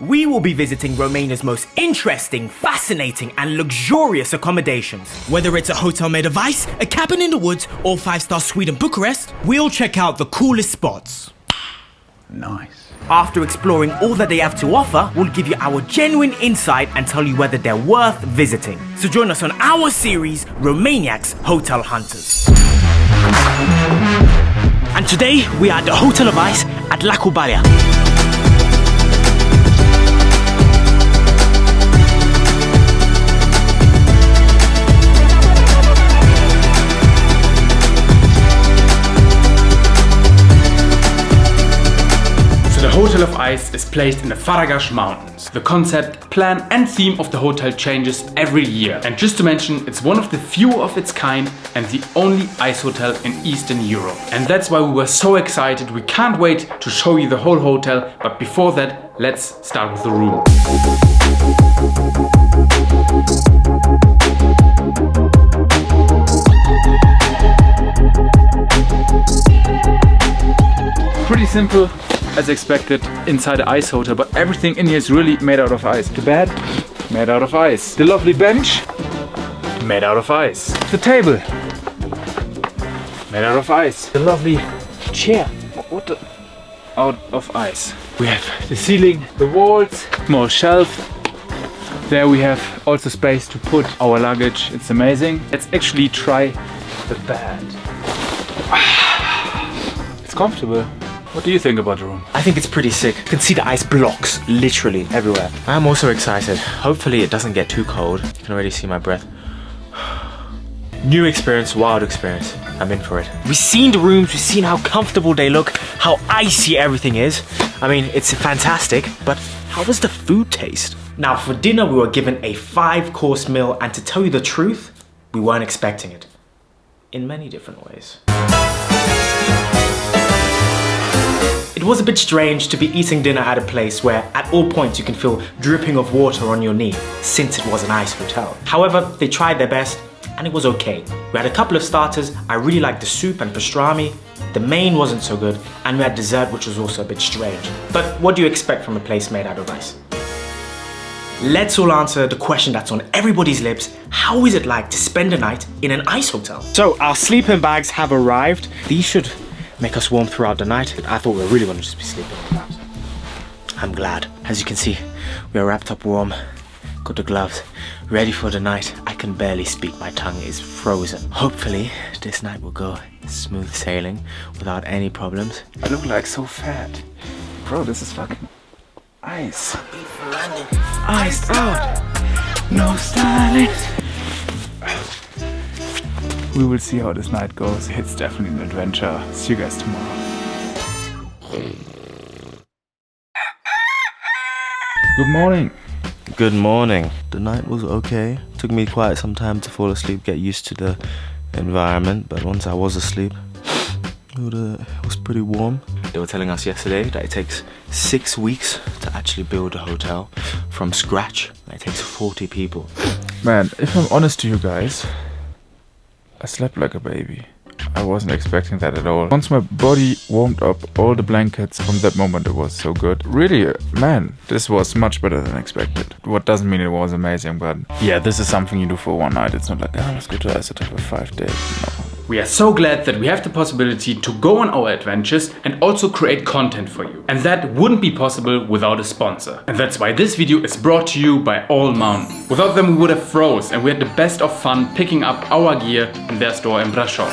We will be visiting Romania's most interesting, fascinating and luxurious accommodations. Whether it's a hotel made of ice, a cabin in the woods or 5-star suite in Bucharest, we'll check out the coolest spots. Nice. After exploring all that they have to offer, we'll give you our genuine insight and tell you whether they're worth visiting. So join us on our series, Romaniac's Hotel Hunters. And today, we are at the Hotel of Ice at Lacul Balea. The Hotel of Ice is placed in the Faragash Mountains. The concept, plan and theme of the hotel changes every year. And just to mention, it's one of the few of its kind and the only ice hotel in Eastern Europe. And that's why we were so excited. We can't wait to show you the whole hotel. But before that, let's start with the room. Pretty simple. As expected, inside the ice hotel, but everything in here is really made out of ice. The bed, made out of ice. The lovely bench, made out of ice. The table, made out of ice. The lovely chair, what the? Out of ice. We have the ceiling, the walls, small shelf. There we have also space to put our luggage. It's amazing. Let's actually try the bed. It's comfortable. What do you think about the room? I think it's pretty sick. You can see the ice blocks literally everywhere. I'm also excited. Hopefully it doesn't get too cold. You can already see my breath. New experience, wild experience. I'm in for it. We've seen the rooms, we've seen how comfortable they look, how icy everything is. I mean, it's fantastic, but how does the food taste? Now for dinner we were given a 5-course meal, and to tell you the truth, we weren't expecting it. In many different ways. It was a bit strange to be eating dinner at a place where at all points you can feel dripping of water on your knee, since it was an ice hotel. However, they tried their best and it was okay. We had a couple of starters. I really liked the soup and pastrami. The main wasn't so good, and we had dessert which was also a bit strange. But what do you expect from a place made out of ice? Let's all answer the question that's on everybody's lips. How is it like to spend a night in an ice hotel? So our sleeping bags have arrived. These should make us warm throughout the night. I thought we were really going to just be sleeping on that. I'm glad. As you can see, we are wrapped up warm, got the gloves, ready for the night. I can barely speak, my tongue is frozen. Hopefully, this night will go smooth sailing without any problems. I look like so fat. Bro, this is fucking ice. Iced out. No styling. We will see how this night goes. It's definitely an adventure. See you guys tomorrow. Good morning. Good morning. The night was okay. Took me quite some time to fall asleep, get used to the environment, but once I was asleep, it was pretty warm. They were telling us yesterday that it takes 6 weeks to actually build a hotel from scratch. It takes 40 people. Man, if I'm honest to you guys, I slept like a baby. I wasn't expecting that at all. Once my body warmed up, all the blankets, from that moment it was so good. Really, man, this was much better than expected. What doesn't mean it was amazing, but yeah, this is something you do for one night. It's not like, let's go to Iceland for 5 days. No. We are so glad that we have the possibility to go on our adventures and also create content for you. And that wouldn't be possible without a sponsor. And that's why this video is brought to you by Allmountain. Without them we would have froze, and we had the best of fun picking up our gear in their store in Brasov.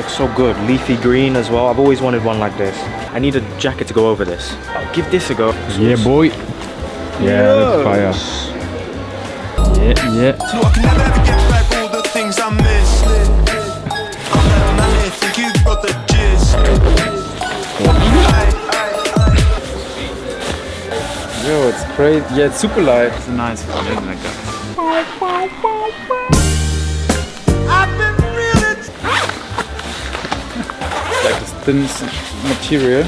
So good, leafy green as well. I've always wanted one like this. I need a jacket to go over this. I'll give this a go. Yeah, boy. Yeah, that's fire. Yeah. So I can never get back all the things I miss. I'm here, think you got the gist. Yo, it's crazy. Yeah, it's super light. It's a nice one, isn't it, guys? thin material.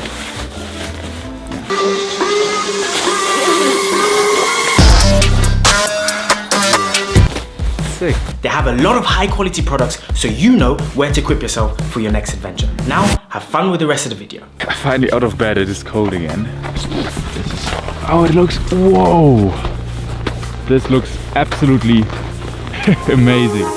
Sick. They have a lot of high quality products, so you know where to equip yourself for your next adventure. Now, have fun with the rest of the video. Finally out of bed, it is cold again. Oh, it looks, whoa! This looks absolutely amazing.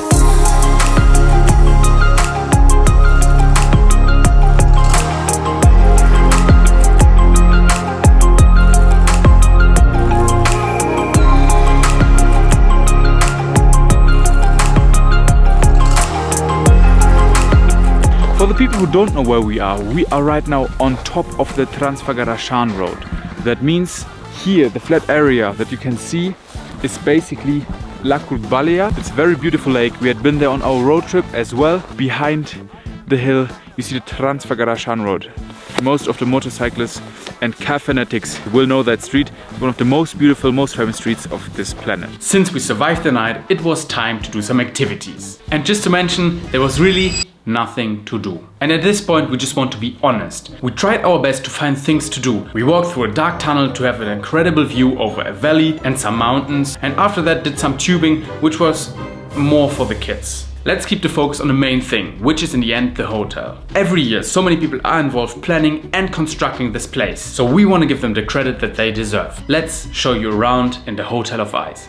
For the people who don't know where we are right now on top of the Transfăgărășan road. That means here, the flat area that you can see is basically Lacul Balea. It's a very beautiful lake. We had been there on our road trip as well. Behind the hill, you see the Transfăgărășan road. Most of the motorcyclists and car fanatics will know that street. It's one of the most beautiful, most famous streets of this planet. Since we survived the night, it was time to do some activities. And just to mention, there was really nothing to do. And at this point, we just want to be honest. We tried our best to find things to do. We walked through a dark tunnel to have an incredible view over a valley and some mountains. And after that did some tubing, which was more for the kids. Let's keep the focus on the main thing, which is in the end the hotel. Every year, so many people are involved planning and constructing this place. So we want to give them the credit that they deserve. Let's show you around in the Hotel of Ice.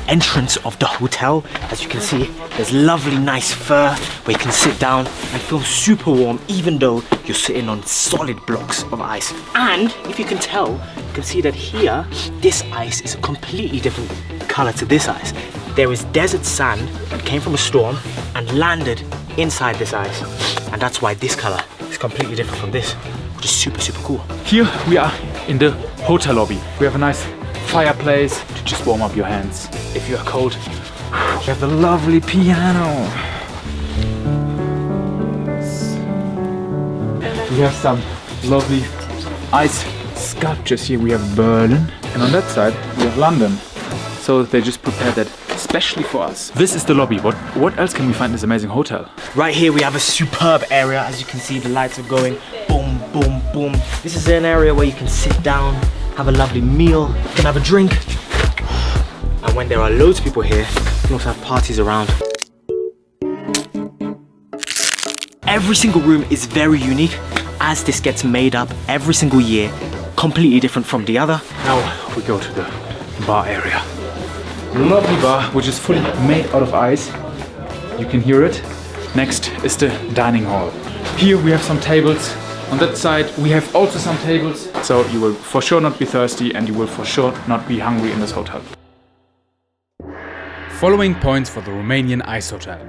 Entrance of the hotel. As you can see, there's lovely nice fur where you can sit down and feel super warm even though you're sitting on solid blocks of ice. And if you can tell, you can see that here this ice is a completely different color to this ice. There is desert sand that came from a storm and landed inside this ice, and that's why this color is completely different from this, which is super cool. Here we are in the hotel lobby. We have a nice fireplace to just warm up your hands if you are cold. We have the lovely piano. We have some lovely ice sculptures here. We have Berlin, and on that side we have London. So they just prepared that especially for us. This is the lobby. What else can we find in this amazing hotel? Right here we have a superb area. As you can see, the lights are going boom, boom, boom. This is an area where you can sit down, have a lovely meal, you can have a drink. And when there are loads of people here, you can also have parties around. Every single room is very unique as this gets made up every single year, completely different from the other. Now we go to the bar area. Lovely bar, which is fully made out of ice. You can hear it. Next is the dining hall. Here we have some tables. On that side we have also some tables. So you will for sure not be thirsty and you will for sure not be hungry in this hotel. Following points for the Romanian Ice Hotel.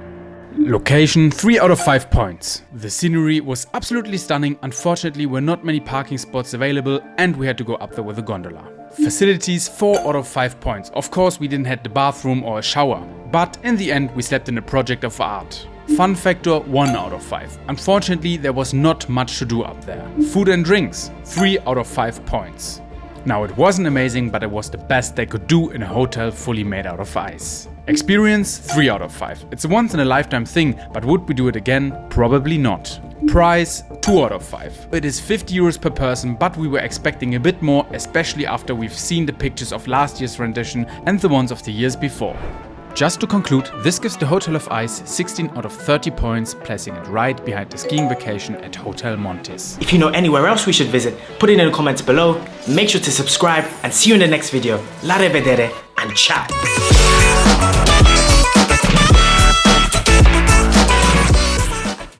Location 3 out of 5 points. The scenery was absolutely stunning. Unfortunately, were not many parking spots available and we had to go up there with a gondola. Facilities 4 out of 5 points. Of course, we didn't have the bathroom or a shower, but in the end we slept in a project of art. Fun factor 1 out of 5. Unfortunately, there was not much to do up there. Food and drinks 3 out of 5 points. Now, it wasn't amazing, but it was the best they could do in a hotel fully made out of ice. Experience 3 out of 5. It's a once in a lifetime thing, but would we do it again? Probably not. Price 2 out of 5. It is 50 euros per person, but we were expecting a bit more, especially after we've seen the pictures of last year's rendition and the ones of the years before. Just to conclude, this gives the Hotel of Ice 16 out of 30 points, placing it right behind the skiing vacation at Hotel Montes. If you know anywhere else we should visit, put it in the comments below. Make sure to subscribe and see you in the next video. La revedere and ciao!